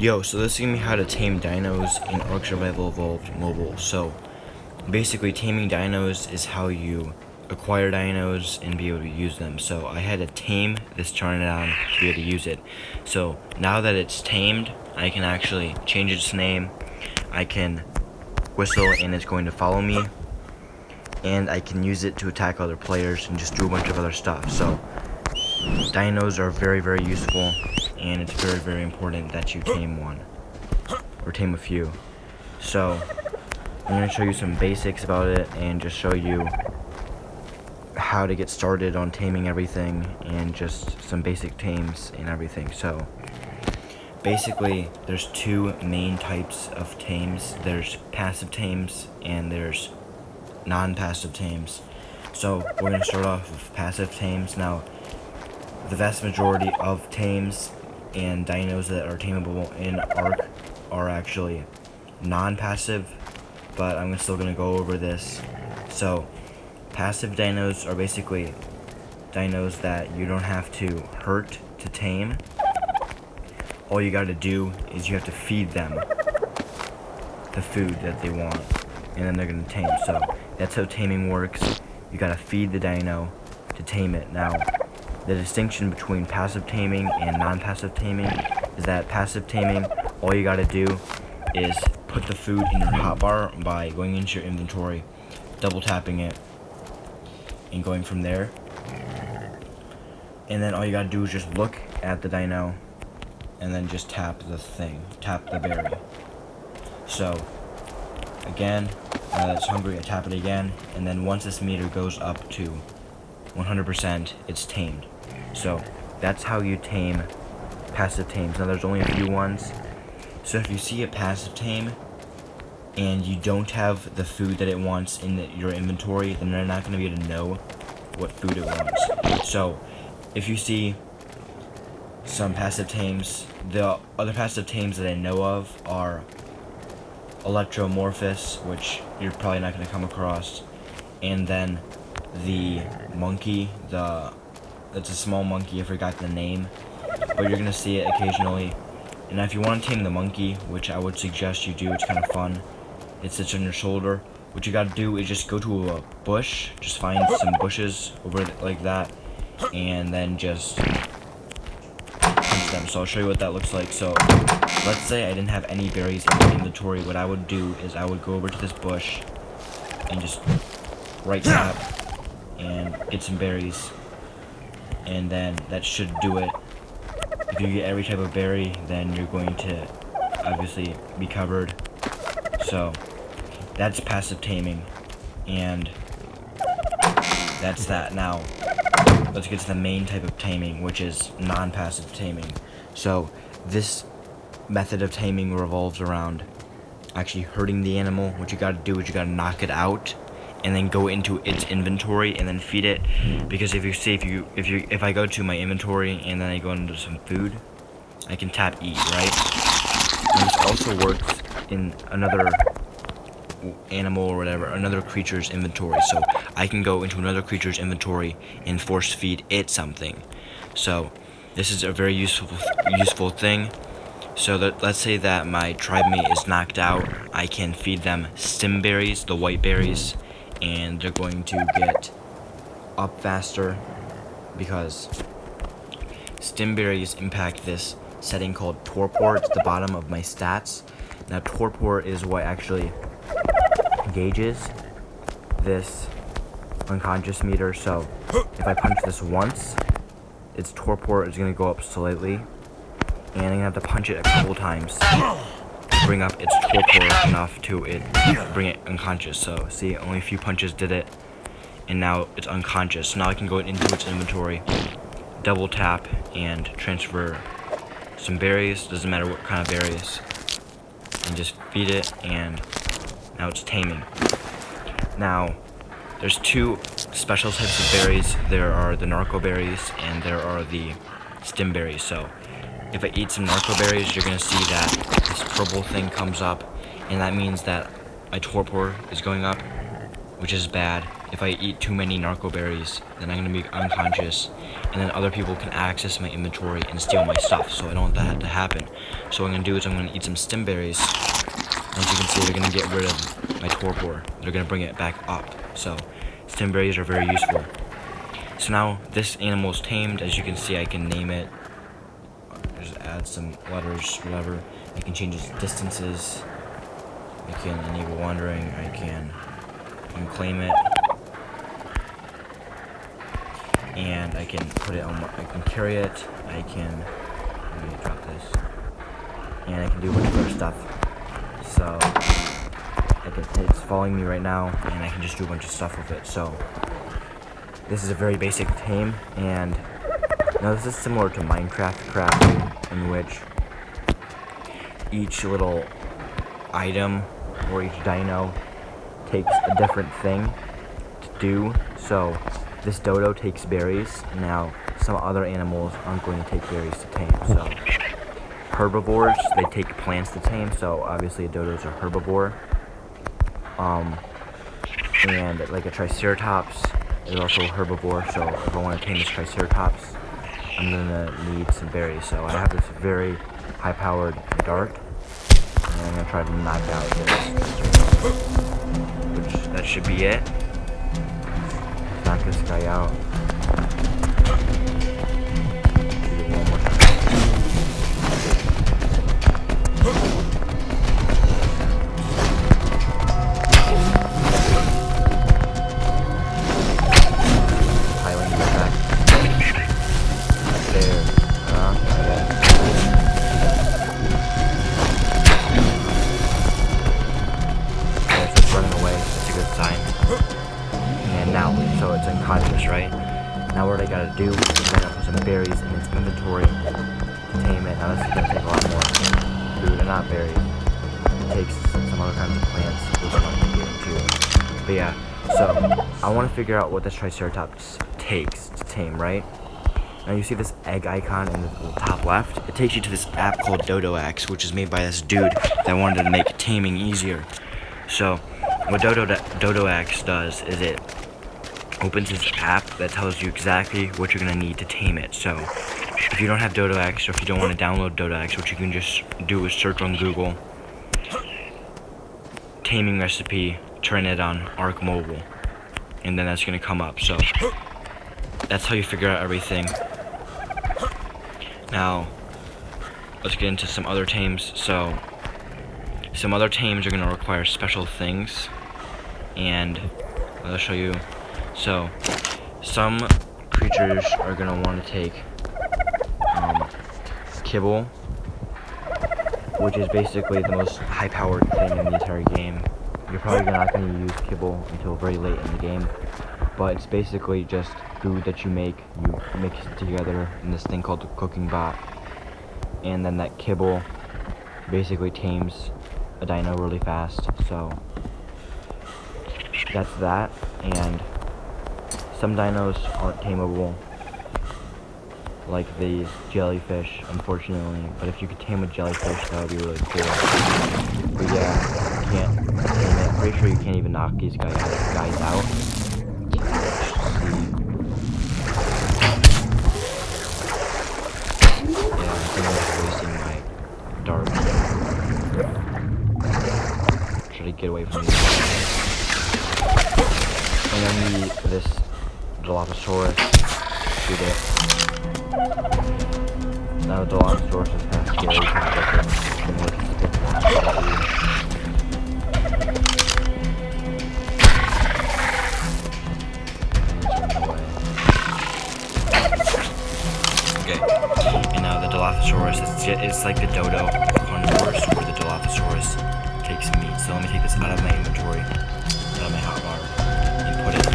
Yo, so this is gonna be how to tame dinos in Ark Survival Evolved Mobile. So, basically, taming dinos is how you acquire dinos and be able to use them. So, I had to tame this Charnodown to be able to use it. So, now that it's tamed, I can actually change its name. I can whistle and it's going to follow me. And I can use it to attack other players and just do a bunch of other stuff. So, dinos are very, very useful, and it's very, very important that you tame one, or tame a few. So, I'm going to show you some basics about it, and just show you how to get started on taming everything, and just some basic tames and everything. So, basically, there's two main types of tames. There's passive tames, and there's non-passive tames. So, we're going to start off with passive tames. Now, the vast majority of tames and dinos that are tameable in Ark are actually non-passive, but I'm still going to go over this. So, passive dinos are basically dinos that you don't have to hurt to tame. All you got to do is you have to feed them the food that they want, and then they're going to tame. So, that's how taming works. You got to feed the dino to tame it. Now, the distinction between passive taming and non-passive taming is that passive taming, all you gotta do is put the food in your hotbar by going into your inventory, double tapping it, and going from there. And then all you gotta do is just look at the dino, and then just tap the berry. So, again, now that it's hungry, I tap it again, and then once this meter goes up to 100%, it's tamed. So, that's how you tame passive tames. Now, there's only a few ones. So, if you see a passive tame, and you don't have the food that it wants in your inventory, then they're not going to be able to know what food it wants. So, if you see some passive tames, the other passive tames that I know of are Electromorphous, which you're probably not going to come across, and then the monkey, it's a small monkey, I forgot the name, but you're gonna see it occasionally. And if you want to tame the monkey, which I would suggest you do, it's kind of fun. It sits on your shoulder. What you gotta do is just go to a bush, just find some bushes over like that, and then just punch them. So I'll show you what that looks like. So let's say I didn't have any berries in my inventory. What I would do is I would go over to this bush and just right tap and get some berries, and then that should do it. If you get every type of berry, then you're going to obviously be covered. So that's passive taming, and that's that. Now let's get to the main type of taming, which is non-passive taming. So this method of taming revolves around actually hurting the animal. What you gotta do is you gotta knock it out, and then go into its inventory and then feed it. Because if you see, if I go to my inventory and then I go into some food, I can tap E, right? And this also works in another animal or whatever, another creature's inventory. So I can go into another creature's inventory and force feed it something. So this is a very useful thing. So that, let's say that my tribe mate is knocked out, I can feed them stim berries, the white berries, and they're going to get up faster because stim berries impact this setting called Torpor. It's the bottom of my stats. Now Torpor is what actually gauges this unconscious meter. So if I punch this once, its Torpor is going to go up slightly, and I'm going to have to punch it a couple times to bring up its Torpor enough to bring it unconscious. So see, only a few punches did it, and now it's unconscious. So now I can go into its inventory, double tap, and transfer some berries, doesn't matter what kind of berries, and just feed it, and now it's taming. Now, there's two special types of berries. There are the narco berries, and there are the stim berries. So if I eat some narco berries, you're going to see that this purple thing comes up, and that means that my Torpor is going up. which is bad. If I eat too many narco berries, then I'm gonna be unconscious, and then other people can access my inventory and steal my stuff, so I don't want that to happen. So what I'm gonna do is I'm gonna eat some stim berries. As you can see, they're gonna get rid of my torpor. They're gonna bring it back up. So stim berries are very useful. So now this animal is tamed. As you can see, I can name it. Just add some letters, whatever. I can change its distances. I can enable wandering. I can claim it, and I can put it on. I can carry it. I can. Let me drop this, and I can do a bunch of other stuff. So it's following me right now, and I can just do a bunch of stuff with it. So this is a very basic tame, and now this is similar to Minecraft crafting, in which each little item or each dino takes a different thing to do. So this dodo takes berries. Now some other animals aren't going to take berries to tame. So herbivores, they take plants to tame. So obviously a dodo's a herbivore. And like a triceratops is also a herbivore. So if I want to tame this triceratops, I'm gonna need some berries. So I have this very high-powered dart, and I'm gonna try to knock out this. Which that should be it. Knock this guy out. Do it one more time. Piling the back. There. So it's running away. That's a good sign. And now, so it's unconscious, right? Now what I gotta do is I gotta put some berries in its inventory to tame it. Now this is gonna take a lot more food, and not berries. It takes some other kinds of plants, which I'm not gonna get into. But yeah, so I wanna figure out what this triceratops takes to tame, right? Now you see this egg icon in the top left? It takes you to this app called DodoX, which is made by this dude that wanted to make taming easier. So what DodoX does is it opens this app that tells you exactly what you're going to need to tame it. So if you don't have DodoX, or if you don't want to download DodoX, what you can just do is search on Google taming recipe, turn it on Arc Mobile, and then that's going to come up. So that's how you figure out everything. Now let's get into some other tames. So some other tames are going to require special things, and I'll show you. So some creatures are going to want to take kibble, which is basically the most high-powered thing in the entire game. You're probably not going to use kibble until very late in the game, but it's basically just food that you mix it together in this thing called the cooking bot, and then that kibble basically tames a dino really fast. So that's that. And some dinos aren't tameable, like the jellyfish, unfortunately. But if you could tame a jellyfish, that would be really cool. But yeah, you can't tame it. I'm pretty sure you can't even knock these guys out. Yeah, I think I'm just wasting my dart. Try to get away from these guys. And then this Dilophosaurus, shoot it. Now the Dilophosaurus is kind of scary, kind of like similar to Okay, and now the Dilophosaurus, it's like the dodo carnivores, where the Dilophosaurus takes meat. So let me take this out of my inventory, out of my hotbar, and put it in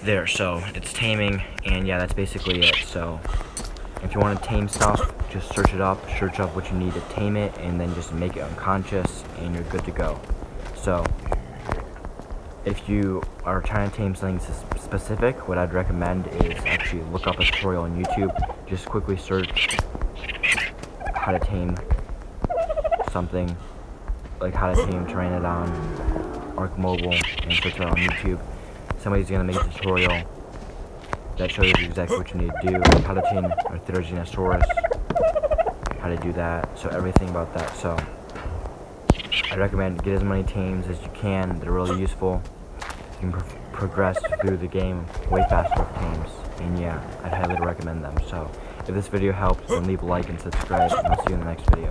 there. So it's taming, and yeah, that's basically it. So if you want to tame stuff, just search up what you need to tame it, and then just make it unconscious, and you're good to go. So if you are trying to tame something specific, what I'd recommend is actually look up a tutorial on YouTube. Just quickly search how to tame something, like how to tame Pteranodon, Arc Mobile, and search it on YouTube. Somebody's gonna make a tutorial that shows you exactly what you need to do, like how to tame Arthurogenosaurus, how to do that, so everything about that. So I recommend get as many tames as you can. They're really useful. You can progress through the game way faster with tames, and yeah, I'd highly recommend them. So if this video helped, then leave a like and subscribe, and I'll see you in the next video.